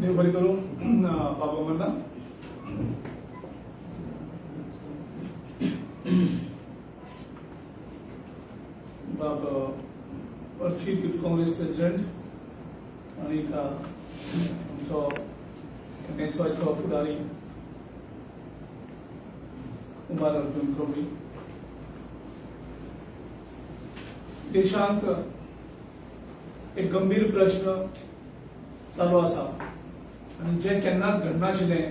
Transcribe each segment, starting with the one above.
देव बरे करूं बाबा म्हणा बाबा चीफ यूथ काँग्रेस प्रेसिडेंट आणि आमचो एनएसवायचो फुडारी कुमार अर्जुन खवळी देशांत एक गंभीर प्रश्न चालू आसा आणि जे केन्नाच घडनाशिल्लें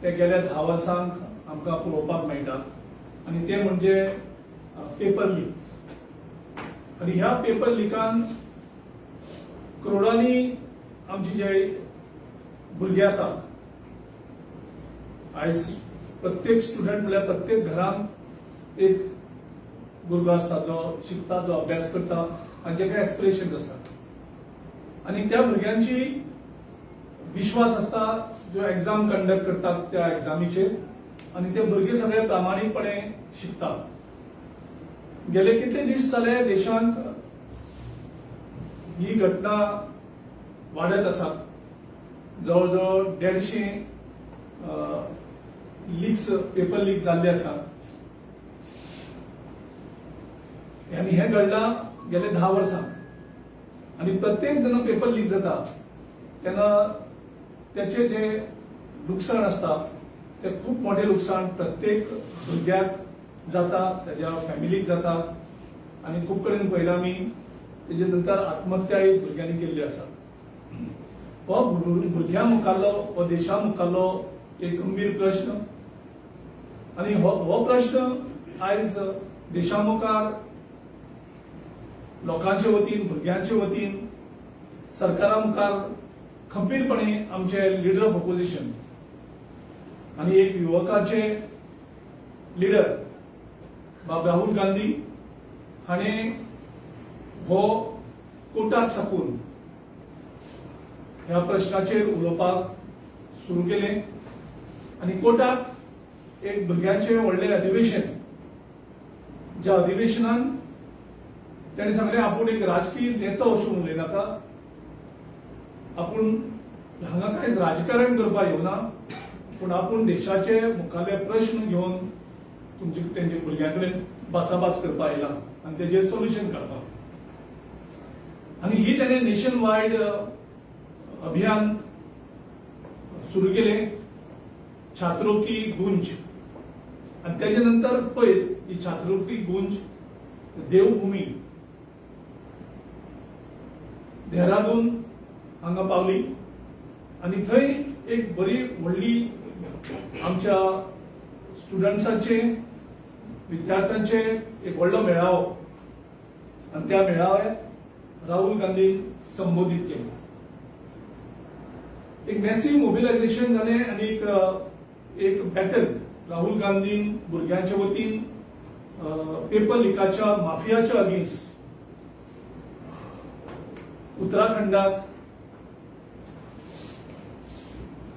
ते गेल्या 10 वर्सांक आमकां पळोवपाक मेळटा आणि ते म्हणजे पेपर लीक आणि ह्या पेपर लिकान करोडांनी आमची जे भुरगे आसा आयज प्रत्येक स्टुडंट म्हळ्यार प्रत्येक घरांत एक भुरगो आसता जो शिकता जो अभ्यास करता आणि जे काही एस्पिरेशन्स असतात आणि त्या भुरग्यांची विश्वास असता जो एग्जाम कंडक्ट करतात त्या एग्जामीचेर आणि ते भुरगे सगळे प्रामाणिकपणे शिकतात। गेले कितले दीस जाले देशांत ही घटना वाडत आसा। जवळजवळ 150 लीक्स पेपर लीक जाल्ले आसा आणि हे घडला गेले 10 वर्सां आणि प्रत्येक जण पेपर लीक जाता तेन्ना त्याचे जे नुकसाण असता ते खूप मोठे नुकसाण प्रत्येक भुरग्याक जाता त्याच्या फॅमिलीक जाता आणि खूप कडेन पळयला आमी तेजे नंतर आत्महत्याय भुरग्यांनी केल्ली आसा। हो भुरग्यां मुखारलो हो देशा मुखारलो एक गंभीर प्रश्न आणि हो प्रश्न आयज देशा मुखार लोकांचे वतीन भुरग्यांचे वतीन सरकारा मुखार खंबीरपणे आमचे लीडर ऑफ ऑपोजिशन आणि एक युवकाचे लीडर बाब राहुल गांधी हाणे हो कोर्टाक साकून ह्या प्रश्नाचेर उलोवपाक सुरू केले आणि कोर्टाक एक भुरग्यांचे व्हडले अधिवेशन ज्या अधिवेशनान ताणें सांगलें आपूण एक राजकीय नेतो असून उलयनाका आपूण हांगा कांयच राजकारण करपाक येवना पूण आपूण देशाचे मुखारले प्रश्न घेवन तेंचे भुरग्यां कडेन बाचाबाच करपाक आयला आनी तेजेर सोल्युशन काडपाक आनी ही ताणें नेशन वायड अभियान सुरू केलें छात्रों की गूंज आनी तेजे नंतर पळय ही छात्रों की गूंज देवभूमी देहरादून हांगा पावली आणि थंय एक बरी व्हडली आमच्या स्टुडंट्सांचे विद्यार्थ्यांचे एक व्हडलो मेळावो आणि त्या मेळाव्यात राहुल गांधी संबोधित केले। एक मॅसिव्ह मोबिलायझेशन जालें आणि एक बॅटल राहुल गांधी भुरग्यांच्या वतीन पेपर लिकाच्या माफियाच्या अगेन्स्ट उत्तराखंडात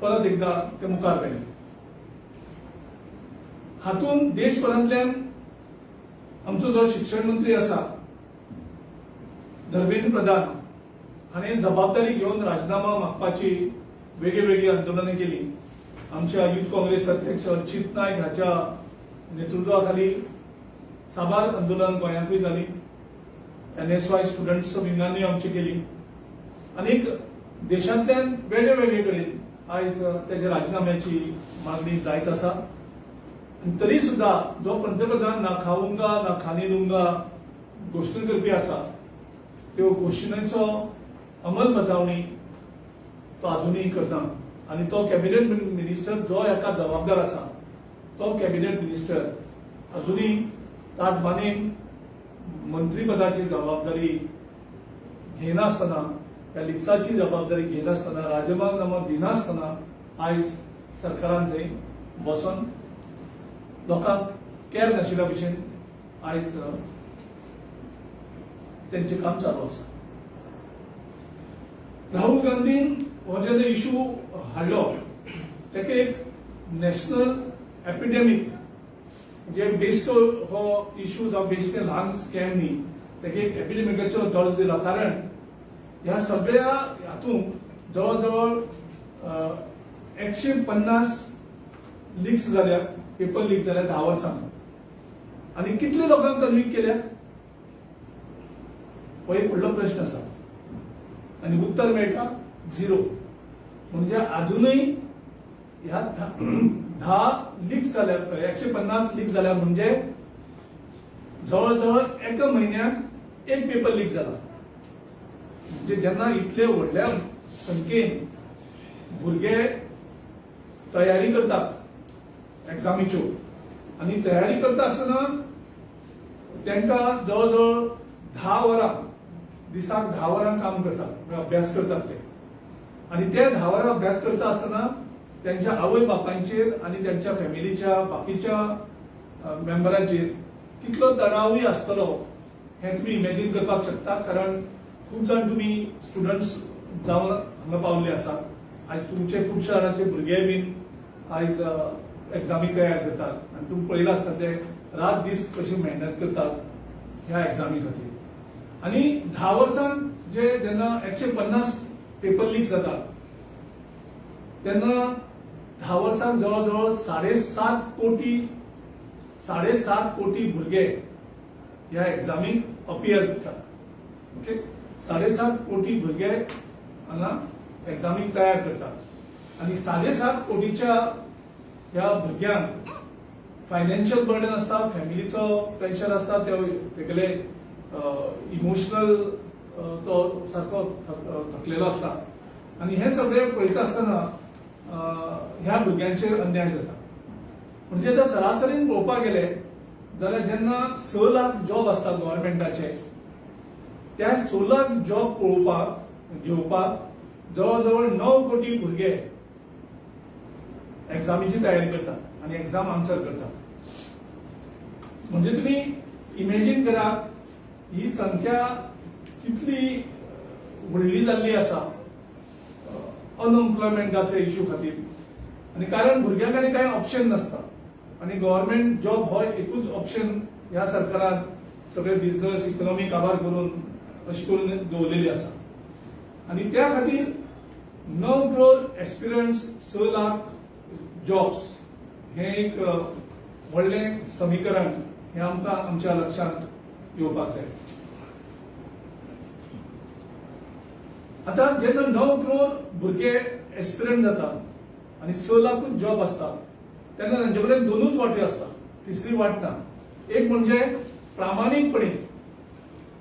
परत एकदा ते मुखार गेले। हातून देशभरांतल्यान आमचो जो शिक्षण मंत्री आसा धर्मेंद्र प्रधान हाणें जबाबदारी घेवन राजीनामा मागपाची वेगळी आंदोलनां केली। आमच्या युथ काँग्रेस अध्यक्ष अर्चित नायक हाच्या नेतृत्वाखाली साबार आंदोलन गोंयांतूय जाली। एनएसवाय स्टुडंट्स विंगांनी आमची केली आणि देशांतल्यान वेगळे कडेन आयज त्याच्या राजीनाम्याची मागणी जायत आसा। तरी सुद्धा जो पंतप्रधान ना खाऊंगा ना खाने दूंगा घोषणा करपी आसा त्यो घोषणेचो अंमलबजावणी तो अजूनही करना आणि तो कॅबिनेट मिनिस्टर जो हाका जबाबदार आसा तो कॅबिनेट मिनिस्टर अजूनही ताटमानेन मंत्रीपदाची जबाबदारी घेनासतना त्या लिक्साची जबाबदारी घेनासतना राजीनामा दिनासतना आयज सरकारान थंय बसून लोकांक केअर नाशिल्ल्या भशेन आयज तेंचे काम चालू आसा। राहुल गांधीन हो जेन्ना इशू हाडलो ताका एक नॅशनल एपिडेमिक जे बेस्ट हो इशू जावं बेस्ट ल्हान स्कॅम न्ही ताका एक एपिडेमिकाचो दर्जो दिला कारण ह्या सगळ्या हातूंत जवळ जवळ 150 लीक्स जाल्या, पेपर लीक जाल्या 10 वर्सांत आणि कितले लोकांक कन्विक्ट केल्या हो एक व्हडलो प्रश्न आसा आणि उत्तर मेळटा 0. म्हणजे अजूनही ह्या 10 लीक जाल्या, 150 लीक जाल्या म्हणजे जवळजवळ एका म्हयन्याक एक पेपर लीक जाला. म्हणजे जेन्ना इतले व्हडल्या संख्येन भुरगे तयारी करतात एक्झामीच्यो आणि तयारी करता आसतना तांकां जवळजवळ 10 वरां दिसाक 10 वरां काम करतात, अभ्यास करतात ते आणि ते 10 वरां अभ्यास करता आसतना त्यांच्या आवय बापांचेर आणि त्यांच्या फॅमिलीच्या बाकीच्या मेंबरांचेर कितलो तणावूय आसतलो हे तुम्ही इमॅजिन करपाक शकता. कारण खूप जाण तुम्ही स्टुडंट्स जावन हांगा पावल्ले आसात. आज तुमचे खूप शाळांचे भुरगे बीन आज एक्झामी तयार करतात आणि तुम्ही पळयलां आसता ते रात दीस कशी मेहनत करतात ह्या एक्झामी खातीर. आणि 10 वर्सांत जेन्ना 150 पेपर लीक जातात तेन्ना 10 वर्सांत जवळजवळ 7.5 कोटी भुरगे ह्या एक्झामीक अपियर करतात. ओके, 7.5 कोटी भुरगे हांगा एक्झामीक तयार करतात आणि 7.5 कोटीच्या ह्या भुरग्यांक फायनान्शियल बर्डन आसता, फॅमिलीचो प्रेशर आसता, तेगेले इमोशनल तो सारको थकलेलो आसता आणि हे सगळे पळयता आसतना ह्या भुरग्यांचेर अन्याय जाता. म्हणजे आतां सरासरीन पळोवपाक गेले जाल्यार जेन्ना 6 लाख जॉब आसतात गव्हर्नमेंटाचे, त्या 6 लाख जॉब घेवपाक जवळजवळ 9 कोटी भुरगे एक्झामीची तयारी करतात आणि एक्झाम आन्सर करतात. म्हणजे तुम्ही इमॅजिन करा ही संख्या कितली व्हडली जाल्ली आसा अनएम्प्लॉयमेंटाचे इश्यू खातीर. आणि कारण भुरग्यांक आनी कांय ऑप्शन नासता आणि गव्हर्नमेंट जॉब हो एकूच ऑप्शन ह्या सरकारान सगळे बिझनेस इकॉनॉमी काबार करून अशी करून दवरलेली आसा. आणि त्या खातीर 9 करोड एक्सपिरियन्स 6 लाख जॉब्स हे एक व्हडलें समीकरण हे आमकां आमच्या लक्षांत येवपाक जाय. आता जेन्ना 9 करोड भुरगे एक्सपिरियन्स जातात आणि 6 लाखूच जॉब असतात तेन्ना तांचे कडेन 2च वाटे आसता, तिसरी वाट ना. एक म्हणजे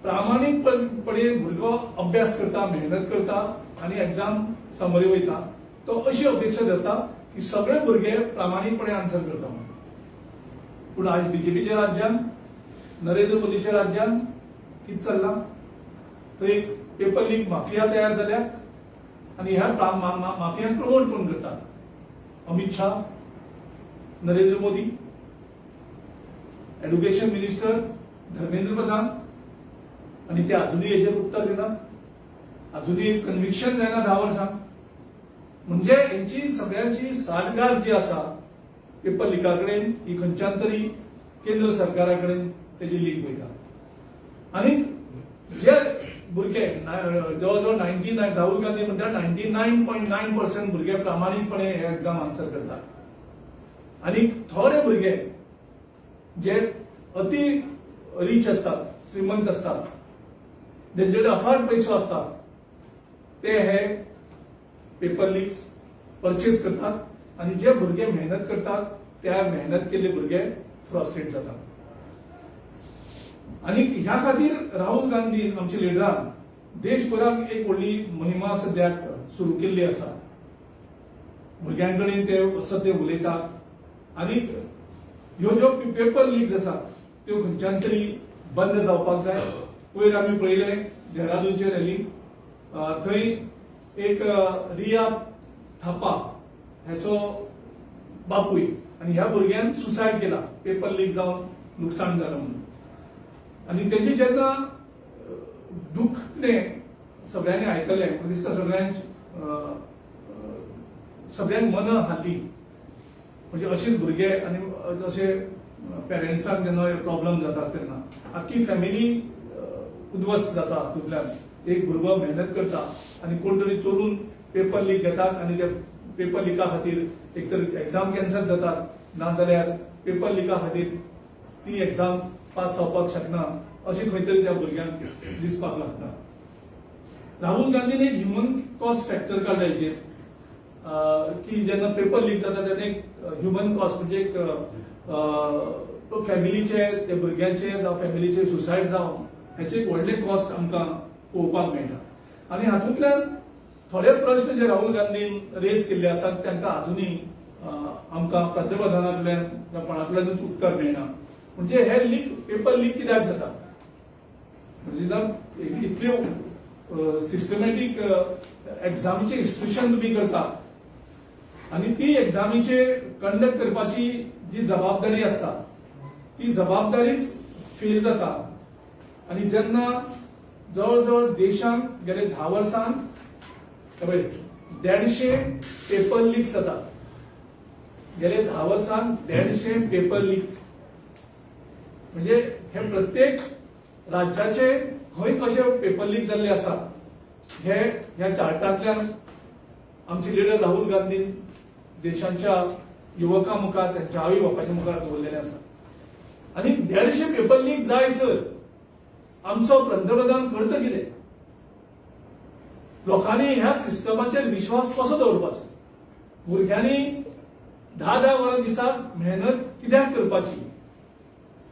प्रामाणीकपणे भुरगो अभ्यास करता, मेहनत करता आणि एक्झाम समोर वयता. तो अशी अपेक्षा धरता की सगळे भुरगे प्रामाणीकपणे आन्सर करता म्हणून. पूण आज बीजेपीच्या राज्यान, नरेंद्र मोदीच्या राज्यान कितें चल्लां, थंय एक पेपर लीक माफिया तयार जाल्या आणि ह्या माफियांक प्रमोट कोण करता? अमित शाह, नरेंद्र मोदी, एड्युकेशन मिनिस्टर धर्मेंद्र प्रधान आणि ते अजूनही हेचेर उत्तर दिनात. अजूनही कन्विक्शन जायना 10 वर्सांक. म्हणजे यांची सगळ्यांची साठगार जी आसा पेपर लिका कडेन ही खंयच्यान तरी केंद्र सरकारा कडेन तेजी लीक वयता. आणि जे भुरगे जवळजवळ 99 राहुल गांधी म्हणटा 99.9% भुरगे प्रामाणीकपणे हे एक्झाम आन्सर करतात. आणि थोडे भुरगे जे अति रिच असतात, श्रीमंत असतात, ज्यांचे अफाट पैसो असतात, ते हे पेपर लीक्स परचेज करतात आणि जे भुरगे मेहनत करतात त्या मेहनत केल्ले भुरगे फ्रस्ट्रेट जातात. आणि ह्या खातीर राहुल गांधी आमच्या लिडरान देशभराक एक व्हडली मोहिमा सद्याक सुरू केल्ली आसा. भुरग्यांकडेन ते सद्या उलयतात आणि ह्यो ज्यो पेपर लीक्स आसात त्यो खंयच्यान तरी बंद जावपाक जाय. पयर आमी पळयले देहरादूनचे रॅली, थंय एक रिया थापा हेचो बापूय आणि ह्या भुरग्यान सुसायड केला पेपर लीक जावन नुकसान जालें म्हणून. आणि तेजी जेन्ना दुखणे सगळ्यांनी आयकलें, म्हाका दिसता सगळ्यांक मनां हाली. म्हणजे अशेच भुरगे आणि अशे पेरेंट्सांक जेन्ना प्रॉब्लेम जातात तेन्ना आख्खी फॅमिली उद्ध्वस्त जाता. हातूंतल्यान एक भुरगो मेहनत करता आणि कोण तरी चोरून पेपर लीक घेतात आणि त्या पेपर लिका खातीर एक तर एक्झाम कॅन्सल जातात नाजाल्यार पेपर लिका खातीर ती एक्झाम पास जावपाक शकना अशी खंय तरी त्या भुरग्यांक दिसपाक लागता. राहुल गांधीन एक ह्युमन कॉस्ट फॅक्टर काडला हेचेर की जेन्ना पेपर लीक जाता तेन्ना एक ह्युमन कॉस्ट म्हणजे एक फॅमिलीचे त्या भुरग्यांचे जावं फॅमिलीचे सुसायड जावं हेचे एक व्हडले कॉस्ट आमकां पळोवपाक मेळटा. आनी हातूंतल्यान थोडे प्रश्न जे राहुल गांधीन रेज केल्ले आसात तांकां अजुनूय आमकां पंतप्रधानाकडल्यान जावं कोणाकडल्यानूच उत्तर मेळना. म्हणजे हे लीक पेपर लीक कित्याक जाता म्हणजे इतल्यो सिस्टमॅटीक एक्झामीचे इन्स्टिट्यूशन तुम्ही करता आणि ती एक्झामीचे कंडक्ट करपाची जी जबाबदारी असता ती जबाबदारीच फेल जाता. आणि जेन्ना जवळजवळ देशांत गेले 10 वर्सांत 150 पेपर लीक जातात. गेले 10 वर्सांत 150 पेपर लीक्स म्हणजे हे प्रत्येक राज्याचे खंय कशे पेपर लीक जाल्ले आसा हे ह्या चार्टांतल्यान आमचे लिडर राहुल गांधीन देशांच्या युवकां मुखार त्यांच्या आवय बापायच्या मुखार दवरलेले आसा. आनी 150 पेपर लीक जायसर आमचो पंतप्रधान करता कितें लोकांनी ह्या सिस्टमाचेर विश्वास कसो दवरपाचो भुरग्यांनी 10 वरां दिसाक मेहनत कित्याक करपाची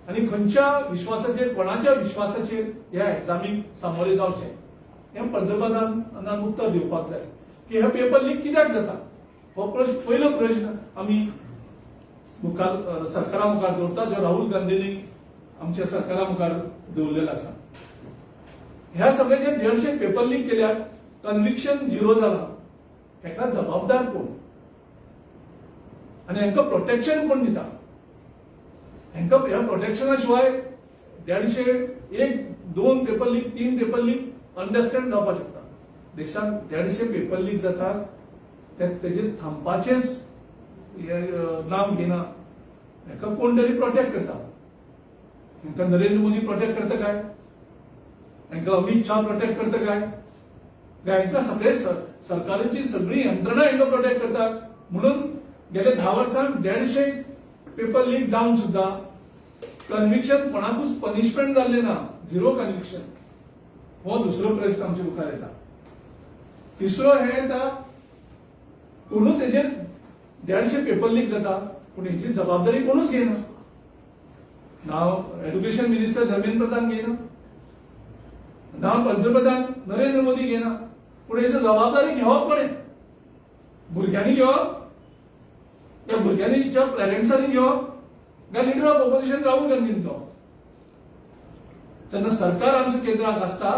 आनी खंयच्या विश्वासाचेर कोणाच्या विश्वासाचेर ह्या एक्झामीक सामोरे जावचे हें पंतप्रधानान उत्तर दिवपाक जाय की हे पेपर लीक कित्याक जाता. हो प्रश्न पयलो प्रश्न आमी मुखार सरकारा मुखार दवरता जो राहुल गांधीनी आमच्या सरकारा मुखार दवरलेलो आसा. ह्या सगळे जे 150 पेपर लीक केल्यात कन्विक्शन झिरो जाला हेका जबाबदार कोण आनी हांकां प्रोटेक्शन कोण दिता. हांकां ह्या प्रोटेक्शना शिवाय 150 1-2 paper leak 3 paper leak understand जावपाक शकता. देशांत 150 पेपर लीक जातात तेजेर थांबपाचेच नाम घेना. हाका कोण तरी प्रोटेक्ट करता. हांकां नरेंद्र मोदी प्रोटेक्ट करता काय हांकां अमित शाह प्रोटेक्ट करता काय हांकां सगळे सरकाराची सगळी यंत्रणा हांकां प्रोटेक्ट करता. म्हणून गेले 10 वर्सांत 150 पेपर लीक जावन सुद्धा कन्विक्शन कोणाकूच पनिशमेंट जाल्ले ना झिरो कन्विक्शन. हो दुसरो प्रश्न आमच्या मुखार येता. तिसरो हे येता कोणूच हेचेर 150 पेपर लीक जाता पूण हेची जबाबदारी कोणूच घेना. नाव एज्युकेशन मिनिस्टर धर्मेंद्र प्रधान घेना नाव पंतप्रधान नरेंद्र मोदी घेना पूण हेची जबाबदारी घेवप कोणे भुरग्यांनी घेवप त्या भुरग्यांच्या पेरेंट्सांनी घेवप काय leader of opposition Rahul Gandhian घेवप. जेन्ना सरकार आमच्या केंद्राक आसता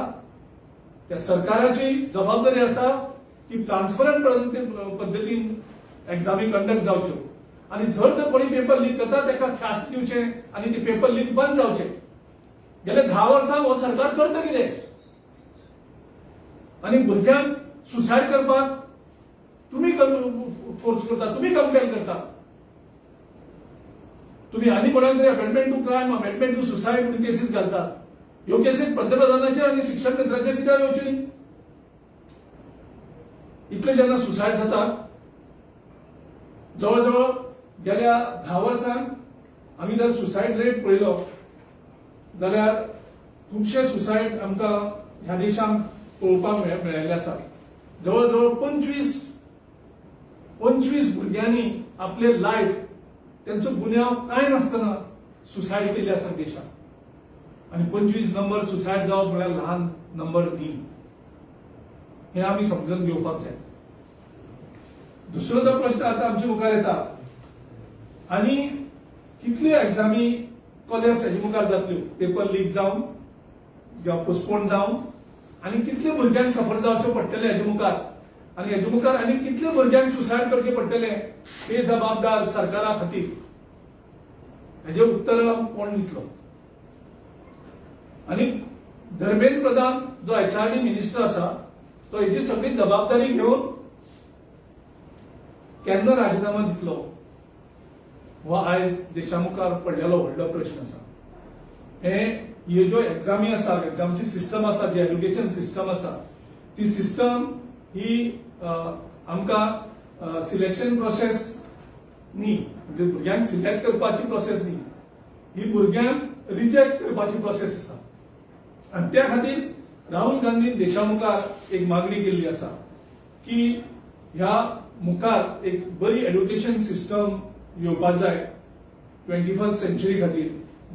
त्या सरकाराची जबाबदारी आसा की ट्रान्सपरंट पद्दतीन एक्झामी कंडक्ट जावच्यो आणि जर तर कोणी पेपर लीक करता ताका ख्यास्त दिवचे आणि ते पेपर लीक बंद जावचे. गेले 10 वर्सां हो सरकार करता कितें आणि भुरग्यांक सुसायड करपाक तुम्ही फोर्स करता तुम्ही कंपेल करता. तुम्ही आनी कोणाक तरी amendment to crime amendment to suicide म्हणून केसीस घालता. ह्यो केसीस पंतप्रधानाचेर आणि शिक्षण मंत्र्याचेर कित्याक येवच्यो न्ही. इतले जेन्ना सुसायड जाता जवळजवळ गेल्या 10 वर्सांत आमी जर सुसायड रेट पळयलो जाल्यार खुबशे सुसायड आमकां ह्या देशांत पळोवपाक मेळिल्ले आसा. जवळजवळ 25 भुरग्यांनी आपले लायफ त्यांचो गुन्यांव काय नासतना सुसायड केल्ली आसा देशांत आनी 25 नंबर सुसायड जावप म्हळ्यार ल्हान नंबर न्ही. हे आमी समजून घेवपाक जाय. दुसरो जो प्रश्न आता आमच्या मुखार येता आनी कितल्यो एक्झामी कॉलेज हेजे मुखार जातल्यो पेपर लीक जावन किंवा पोस्टपोन जावन आनी कितले भुरग्यांक सफर जावचे पडटले हेजे मुखार आनी हेजे मुखार आनी कितले भुरग्यांक सुसायड करचे पडटले हे जबाबदार सरकारा खातीर हेजे उत्तर कोण दितलो. आनी धर्मेंद्र प्रधान जो HRD मिनिस्टर आसा तो हेची सगळी जबाबदारी घेवन केन्ना राजीनामा दितलो हो आयज देशा मुखार पडलेलो व्हडलो प्रश्न आसा. हे ज्यो एक्झामी आसा एक्झामची सिस्टम आसा जी एज्युकेशन सिस्टम आसा ती सिस्टम ही आमकां सिलेक्शन प्रोसेस न्ही, म्हणजे भुरग्यांक सिलेक्ट करपाची प्रोसेस न्ही, ही भुरग्यांक रिजेक्ट करपाची प्रोसेस आसा. आणि त्या खातीर राहुल गांधी देशा मुखार एक मागणी केल्ली आसा की ह्या मुखार एक बरी एड्युकेशन सिस्टम येवपाक जाय 21st सेंचुरी खातीर,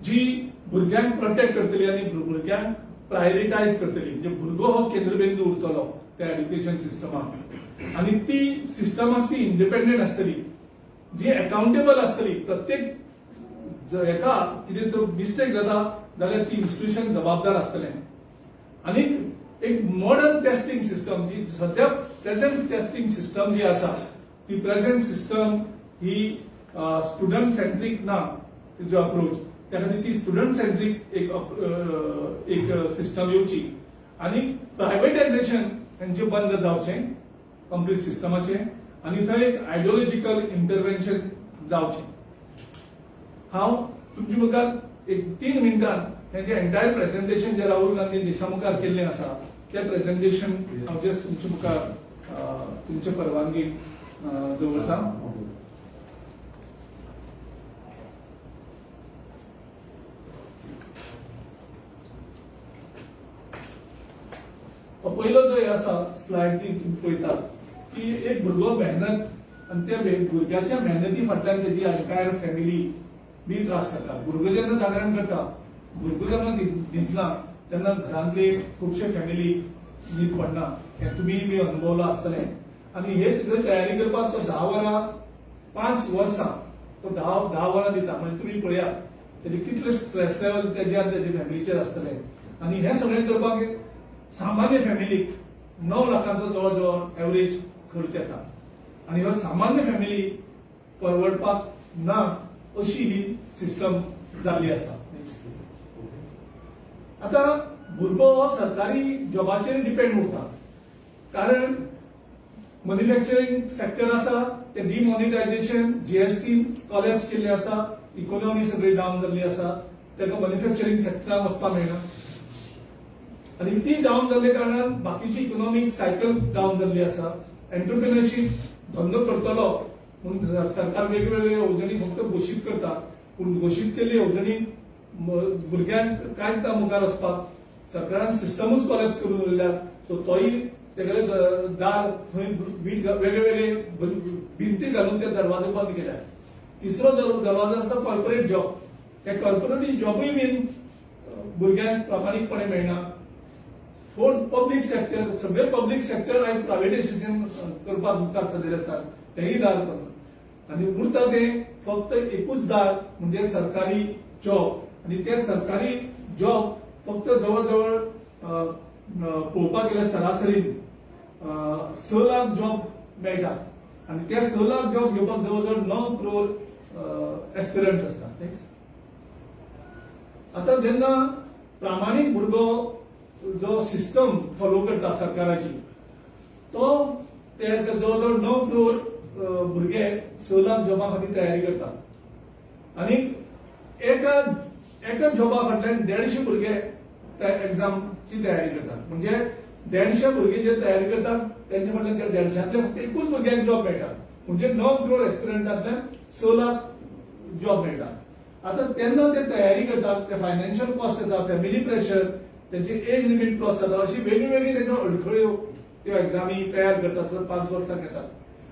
जी भुरग्यांक प्रोटेक्ट करतली आणि भुरग्यांक प्रायोरिटायज करतली. म्हणजे भुरगो हो केंद्रबिंदू उरतलो त्या एड्युकेशन सिस्टमाक, आणि ती सिस्टम आसती इंडिपेंडंट आसतली, जी अकाउंटेबल आसतली. प्रत्येक एका कितें जर मिस्टेक जाता जाल्यार ती इन्स्टिट्यूशन जबाबदार आसतलें. आणि एक मॉडर्न टेस्टिंग सिस्टम, जी सध्या प्रेझेंट टेस्टिंग सिस्टम जी आसा ती प्रेझेंट सिस्टम ही स्टुडंट सेंट्रीक ना तिजो अप्रोच, त्या खातीर ती स्टुडंट सेंट्रीक एक सिस्टम येवची आणि प्रायव्हेटायझेशन हेंचे बंद जावचें कंप्लीट सिस्टमाचें, आणि थंय एक आयडियोलॉजिकल इंटरव्हेन्शन जावचें. हांव तुमचे मुखार एक 3 मिनटां हें जें एंटायर प्रेझेंटेशन जे राहुल गांधी देशा मुखार केल्लें आसा तें प्रेझेंटेशन हांव जस्ट तुमचे मुखार तुमचे परवानगी दवरता. पयलो जो हे आसा स्लायड जी तुम्ही पळयतात की एक भुरगो मेहनत आणि त्या भुरग्याच्या मेहनती फाटल्यान तेजी एंटायर फॅमिली बी त्रास करता. भुरगो जेन्ना जागरण करता, भुरगो जेन्ना न्हिदना तेन्ना घरांतले खुबशे फॅमिली न्हीद पडना, हें तुमी बी अनुभवला आसतलें. आणि हे सगळी तयारी करपाक तो 10 वरां 5 वर्सां तो 10 वरां दिता. म्हणजे तुम्ही पळया तेजे कितले स्ट्रेस लेवल तेज्या तेजे फॅमिलीचेर आसतलें. आणि हे सगळें करपाक एक सामान्य फॅमिलीक 9 लाखांचो जवळ जवळ एव्हरेज खर्च येता. आणि ह्यो सामान्य फॅमिली परवडपाक ना अशी ही सिस्टम जाल्ली आसा. आता भुरगो हो सरकारी जॉबाचेर डिपेंड उरता, कारण मॅन्युफॅक्चरिंग सेक्टर आसा ते डिमॉनिटायझेशन जीएसटी कॉलॅप्स केल्ले आसा, इकॉनॉमी सगळी डावन जाल्ली आसा, तेका मॅन्युफॅक्चरिंग सेक्टराक वचपाक मेळना. आणि ती डावन जाल्ले कारणान बाकीची इकॉनॉमिक सायकल डावन जाल्ली आसा. एंटरप्रिनरशीप धंदो करतलो म्हणून सरकार वेगवेगळे येवजणी फक्त घोशीत करता, पूण घोशीत केल्ली येवजणी भुरग्यांक कांयच ना मुखार वचपाक. सरकारान सिस्टमूच कॉलॅप्स करून उरल्या. सो तोय तेगेले दार थंय वेगवेगळे भिंती घालून ते दरवाजे बंद केल्यात. तिसरो दरवाजो आसा कॉर्पोरेट जॉब. हे कॉर्पोरेट जॉबूय बीन भुरग्यांक प्रामाणीकपणे मेळना. फोर्थ पब्लीक सेक्टर, सगळे पब्लीक सेक्टर आयज प्रायव्हेटायझेशन करपाक मुखार सल्लेले आसात, तेही दार बंद. आणि उरता ते फक्त एकूच दार म्हणजे सरकारी जॉब. आणि ते सरकारी जॉब फक्त जवळजवळ पळोवपाक गेल्यार सरासरीन 6 लाख जॉब मेळटा. आणि त्या 6 लाख जॉब घेवपाक जवळजवळ 9 करोड एस्पिरंट्स असतात. आता जेन्ना प्रामाणीक भुरगो जो सिस्टम फॉलो करता सरकाराची, तो ते जवळजवळ 9 करोड भुरगे 6 लाख जॉबा खातीर तयारी करता. आणि एका जॉबा फाटल्यान 150 भुरगे त्या एक्झामची तयारी करतात. म्हणजे 150 भुरगे जे तयारी करतात त्यांच्या फाटल्यान त्या 150तले फक्त एकूच भुरग्यांक जॉब मेळटा. म्हणजे 9 करोड एस्पिरंटांतल्यान 6 लाख जॉब मेळटा. आता तेन्ना ते तयारी करतात, ते फायनान्शियल कॉस्ट येता, फॅमिली प्रेशर, त्यांची एज लिमिट क्रॉस जाता, अशी वेगळी त्यांच्या अडखळ्यो त्यो एक्झामी तयार करतात, 5 वर्सां घेतात.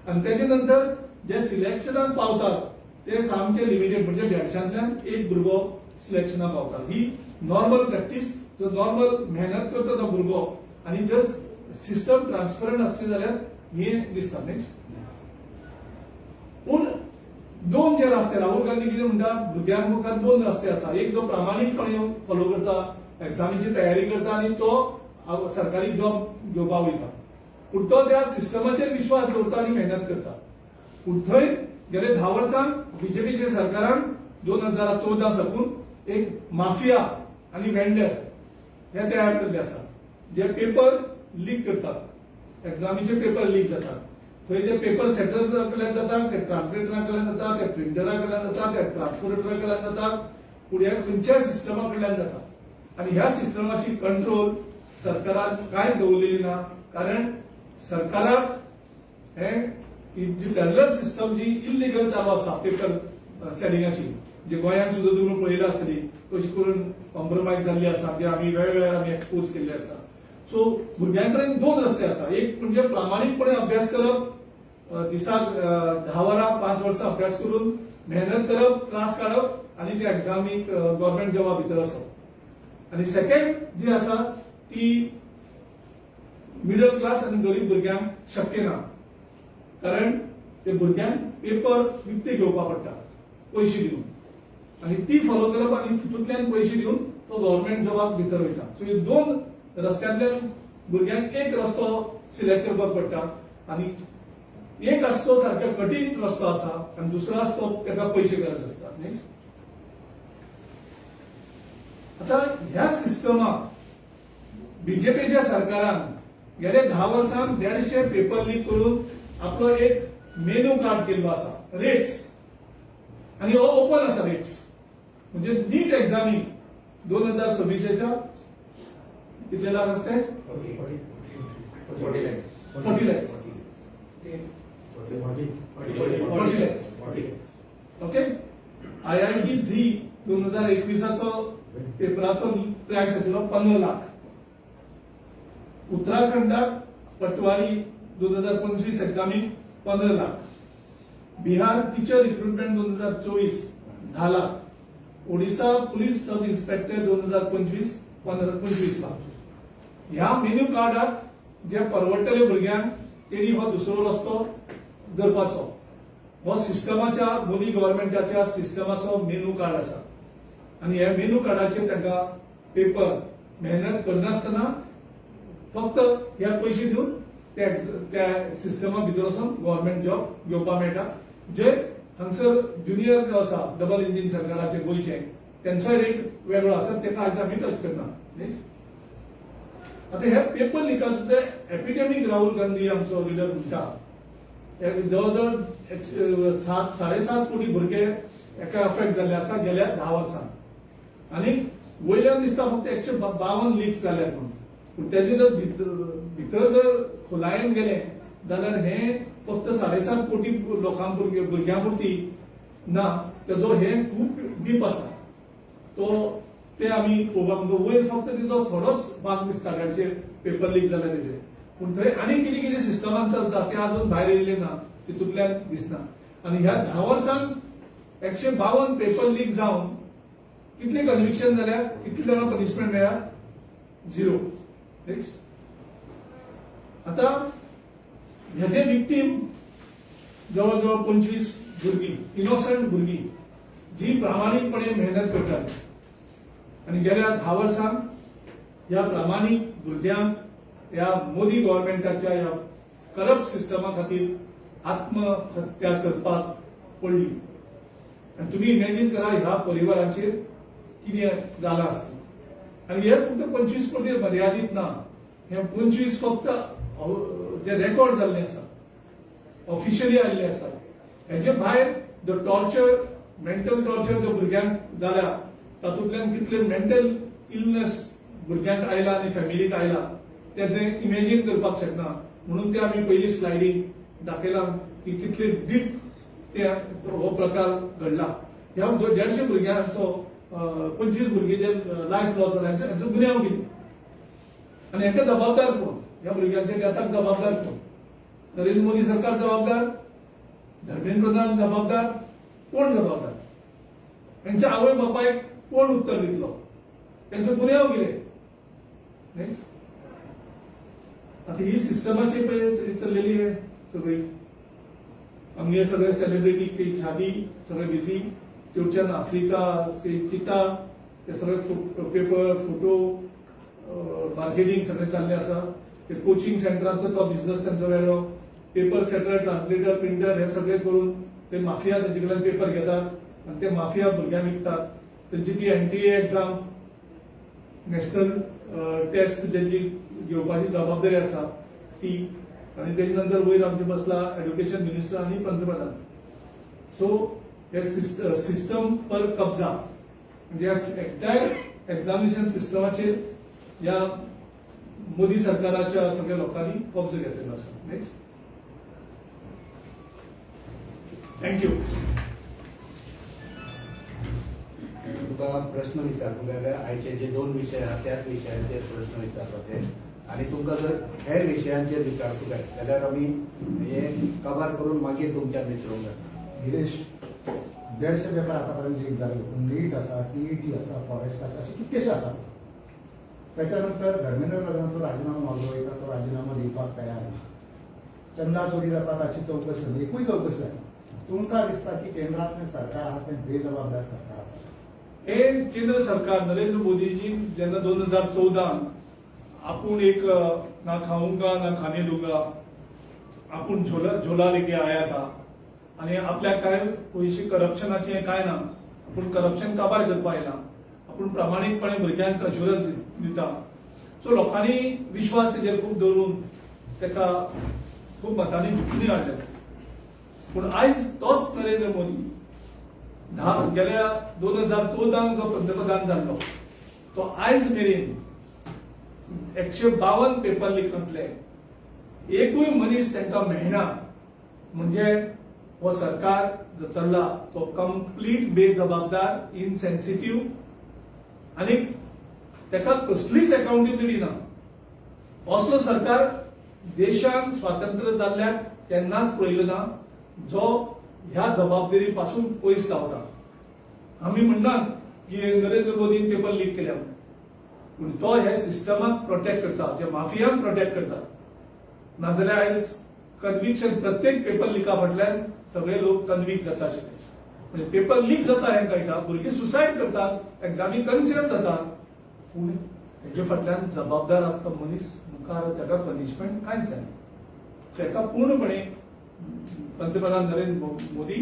आणि त्याच्या नंतर जे सिलेक्शनाक पावतात ते सामके लिमिटेड, म्हणजे 150तल्यान एक भुरगो सिलेक्शनाक पावता. ही नॉर्मल प्रॅक्टिस. जो नॉर्मल मेहनत करता तो भुरगो आणि जर सिस्टम ट्रान्सपरंट असली जाल्यार हे दिसता. नेक्स्ट. पूण 2 जे रस्ते राहुल गांधी कितें म्हणटा, भुरग्यांक मुखार 2 रस्ते आसा. एक जो प्रामाणीकपणे फॉलो करता, एक्झामीची तयारी करता आणि तो सरकारी जॉब घेवपाक वयता, पूण तो त्या सिस्टमाचेर विश्वास दवरता आणि मेहनत करता. पूण थंय गेले 10 वर्सां बीजेपीच्या सरकारान 2014 साकून एक माफिया आणि वेंडर हे तयार केल्ले आसा, जे पेपर लीक करतात. एक्झामीचे पेपर लीक जातात. थंय जे पेपर सेटर कडल्यान जाता, ते ट्रान्सलेटरा कडल्यान जाता, ते प्रिंटरा कडल्यान जाता, ते ट्रान्सपोर्टरा कडल्यान जाता, पूण हे खंयच्याय सिस्टमा कडल्यान जाता. आणि ह्या सिस्टमाची कंट्रोल सरकारान काय दवरलेली ना, कारण सरकाराक हे जी पॅरलल सिस्टम जी इल्लिगल चालू आसा पेपर सेलिंगाची, जे गोंयांत सुद्धा तुम्ही पळयली आसतली कशी करून कॉम्प्रोमाइज जाल्ली आसा, जे आमी वेगवेगळे आमी एक्सपोज केल्ले आसा. सो भुरग्यां कडेन दोन रस्ते आसा. एक म्हणजे प्रामाणीकपणे अभ्यास करप, दिसाक 10 वरां 5 वर्सां अभ्यास करून मेहनत करप, त्रास काडप आणि त्या एक्झामीक गव्हर्नमेंट जॉबा भितर वचप. आणि सेकंड जी आसा ती मिडल क्लास आणि गरीब भुरग्यांक शक्य ना, कारण ते भुरग्यांक पेपर विकते घेवपा पडटा पयशे दिवन, आणि ती फॉलो करप आणि तितूंतल्यान पयशे दिवन तो गव्हर्नमेंट जॉबाक भितर वयता. सो हे दोन रस्त्यांतल्यान भुरग्यांक एक रस्तो सिलेक्ट करपाक पडटा, आणि एक असतो सारको कठीण रस्तो आसा आणि दुसरो असतो ताका पयशे गरज आसता. आता ह्या सिस्टमाक बीजेपीच्या सरकारान गेले 10 वर्सांत 150 पेपर लीक करून आपलो एक मेनू कार्ड केल्लो आसा, रेट्स, आणि हो ओपन आसा रेट्स. म्हणजे नीट एक्झामीक 2026च्या कितले लाख असते? 40 lakhs. ओके. IIT झी 2021 पेपराचो प्राइस आशिल्लो 15 लाख. उत्तराखंडाक पटवारी 2025 एक्झामीक 15 lakh. Bihar teacher recruitment 2024 10 lakh. Odisha police sub inspector 2025 25 lakh. ह्या मेन्यू कार्डाक जे परवडटले भुरग्यांक तेणी हो दुसरो रस्तो धरपाचो. हो सिस्टमाच्या मोदी गव्हर्नमेंटाच्या सिस्टमाचो मेनू कार्ड आसा, आणि ह्या मेनू कार्डाचेर तांकां पेपर मेहनत करनासतना फक्त ह्या पयशे दिवन त्या सिस्टमा भितर वचून गव्हर्नमेंट जॉब घेवपाक मेळटा. जे हांगसर ज्युनियर जो आसा डबल इंजिन सरकाराचे गोंयचे, त्यांचोय रेट वेगळो आसा, तेका आज आमी टच करना. आता हे पेपर लिकाचो ते एपिडेमिक राहुल गांधी आमचो लिडर म्हणटा, जवळजवळ 7.5 कोटी भुरगे एका अफेक्ट जाल्ले आसा गेल्या 10 वर्सांत, आणि वयल्यान दिसता फक्त 152 लीक्स जाल्यात म्हणून. पूण तेजे जर भितर जर खोलायेन गेले जाल्यार हे फक्त 7.5 कोटी भुरग्यां पुरती ना, तेजो हे खूप डीप आसा. तो ते आमी पळोवपाक वयर फक्त तिजो थोडोच भाग दिसता गाडचे पेपर लीक जाले तेजे, पूण थंय आनी कितें कितें सिस्टमान चलता ते अजून भायर येयले ना, तितूंतल्यान दिसना. आणि ह्या 10 वर्सांत 152 पेपर लीक जावन कितले कन्विक्शन जाल्या, कितले जाणां पनिशमेंट मेळ्ळ्या? 0. आता ह्याचे विक्टीम जवळजवळ 25 भुरगीं, इनोसंट भुरगीं जी प्रामाणिकपणे मेहनत करतात, आणि गेल्या 10 वर्सांत ह्या प्रामाणिक भुरग्यांक या मोदी गव्हर्नमेंटाच्या या करप्ट सिस्टमा खातीर आत्महत्या करपाक पडली. आणि तुम्ही इमॅजिन करा ह्या परिवाराचेर कितें जालां आसता. आणि हे फक्त 25 पर्यंत मर्यादित ना, हे 25 फक्त जे रेकॉर्ड जाल्ले आसा, ऑफिशियली आयिल्ले आसा. हेजे भायर द टॉर्चर, मेंटल टॉर्चर जो भुरग्यांक जाल्या, तातूंतल्यान कितले मेंटल इलनेस भुरग्यांक आयला आणि फॅमिलीक आयला तेजे इमॅजिन करपाक शकना. म्हणून ते आमी पयली स्लायडीक दाखयला की कितले डीप ते हो प्रकार घडला. ह्या 150 भुरग्यांचो 25 भुरगे जे लायफ लॉस जाला हांचो गुन्यांव कितें, आणि हाका जबाबदार कोण? ह्या भुरग्यांच्या डेथाक जबाबदार कोण? नरेंद्र मोदी सरकार जबाबदार? धर्मेंद्र प्रधान जबाबदार? कोण जबाबदार? त्यांच्या आवय बापायक कोण उत्तर दितलो? त्यांचो गुन्यांव कितें? नेक्स्ट. आता ही सिस्टमाची चललेली आहे सगळी. आमगे सगळे सेलिब्रिटी की शादी सगळे बिझी, थंयच्यान आफ्रिका चिता ते सगळे पेपर फोटो मार्केटिंग सगळे चालले आसा. ते कोचिंग सेंटरांचो तो बिझनेस त्यांचो वेगळो, पेपर सेटर, ट्रान्सलेटर, प्रिंटर हे सगळे करून ते माफिया तेंचे कडल्यान पेपर घेतात आणि ते माफिया भुरग्यांक विकतात. त्यांची ती NTA एक्झाम, नॅशनल टेस्ट ज्याची घेवपाची जबाबदारी आसा ती, आणि तेजे नंतर वयर आमचे बसला एज्युकेशन मिनिस्टर आणि पंतप्रधान. सो हे सिस्टम पर कब्जा, म्हणजे एकट्याय एक्झामिनेशन सिस्टमाचेर या मोदी सरकाराच्या सगळ्या लोकांनी कब्जा घेतलेलो आसा. नेक्स्ट. थँक्यू. तुका प्रश्न विचारतो जाल्यार आयचे जे 2 विशय आहात त्याच विशयांचेर प्रश्न विचारपाचे आणि तुमकां जर हेर विशयांचेर विचारतू जाय जाल्यार आमी हे कव्हर करून मागीर तुमच्यान विचारूंक जाता. गिरीश 150 पेपर आतापर्यंत लीक झाले. नीट असा, टीईटी असा, फॉरेस्ट असा, असे कितकेशे आसा. त्याच्यानंतर धर्मेंद्र प्रधानाचो राजीनामा मागलो तो राजीनामा दिवपाक तयार ना. चंदा चोरी जाता ताची चौकशी न्ही, एकूय चौकशी जायना. तुमकां दिसता की केंद्रातलें सरकार आहा तें बेजबाबदार सरकार आसा. हे केंद्र सरकार नरेंद्र मोदीजी जेन्ना 2014 आपूण एक ना खाऊंगा ना खाने दूंगा, आपूण झोला लेके आया था आणि आपल्याक काय पयशे करप्शनाचे काय ना, आपूण करप्शन काबार करपा येना, आपूण प्रामाणीकपणे भुरग्यांक अश्युरन्स दिता. सो लोकांनी विश्वास तेजेर खूब दवरून तेका खूब मतांनी जिखून हाडले. पूण आयज तोच नरेंद्र मोदी गेल्या 2014 जो पंतप्रधान जाल्लो तो आयज मेरेन 152 पेपर लिखांतले एकूय मनीस तांकां मेळना. म्हणजे हो सरकार जो चल्ला तो कंप्लीट बेजबाबदार, इनसेन्सिटिव्ह आणि ताका कसलीच अकाउंटेबिलिटी ना. असलो सरकार देशान स्वातंत्र्य जाल्ल्याक केन्नाच पळयलो ना जो ह्या जबाबदारी पासून पयस रावता. आमी म्हणनात की नरेंद्र मोदीन पेपर लीक केल्या, पूण तो हे सिस्टमाक प्रोटेक्ट करता, जे माफियांक प्रोटेक्ट करता. नाजाल्यार आयज कन्विक्शन प्रत्येक पेपर लिका फाटल्यान सगळे लोक कन्विक्ट जाता आशिल्ले. म्हणजे पेपर लीक जाता हें कळटा, भुरगे सुसायड करतात, एक्झामी कन्सिडर जातात, पूण हेजे फाटल्यान जबाबदार आसता मनीस, मुखार ताका पनिशमेंट कांयच जायना. सो हेका पूर्णपणे पंतप्रधान नरेंद्र मोदी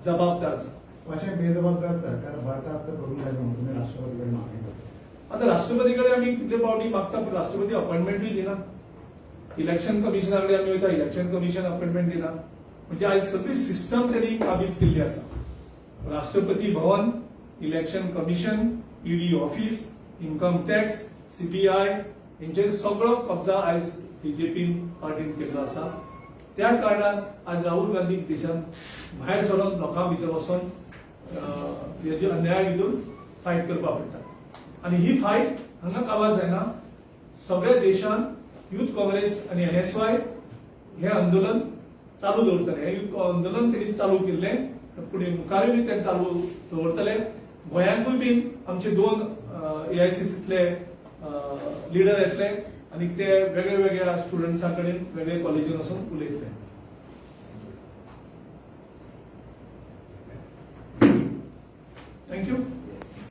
जबाबदार आसा. अशें बेजबाबदार सरकार बरखास्त करूंक जाय म्हणून तुमी राष्ट्रपती कडेन मागणी करता. आता राष्ट्रपती कडेन आमी कितले पावटी मागता, पण राष्ट्रपती अपॉइंटमेंटूय दिना. इलेक्शन कमिशना कडेन आमी वयता, इलेक्शन कमिशन अपॉइंटमेंट दिना. म्हणजे आयज सगळी सिस्टम त्यांनी काबीज केल्ली आसा. Rashtrapati Bhavan, election commission, ED office, income tax, CBI हेंचेर सगळो कब्जा आयज बीजेपीन पार्टीन केल्लो आसा. त्या कारणान आज राहुल गांधीक देशान भायर सरून लोकां भितर वचून हेजे अन्याया भितर फायट करपा पडटा. आणि ही फायट हांगा काबार जायना. सगळ्या देशान युथ काँग्रेस आणि एनएसवाय हे आंदोलन चालू दवरतले. हे युथ आंदोलन त्यांनी चालू केल्ले, पुढे मुखारूय ते चालू दवरतले. गोंयांकूय बी आमचे 2 एआयसीसीतले लिडर येतले आणि ते वेगळ्या वेगळ्या स्टुडंट्सां कडेन वेगळे कॉलेजीन वचून उलयतले. थँक्यू.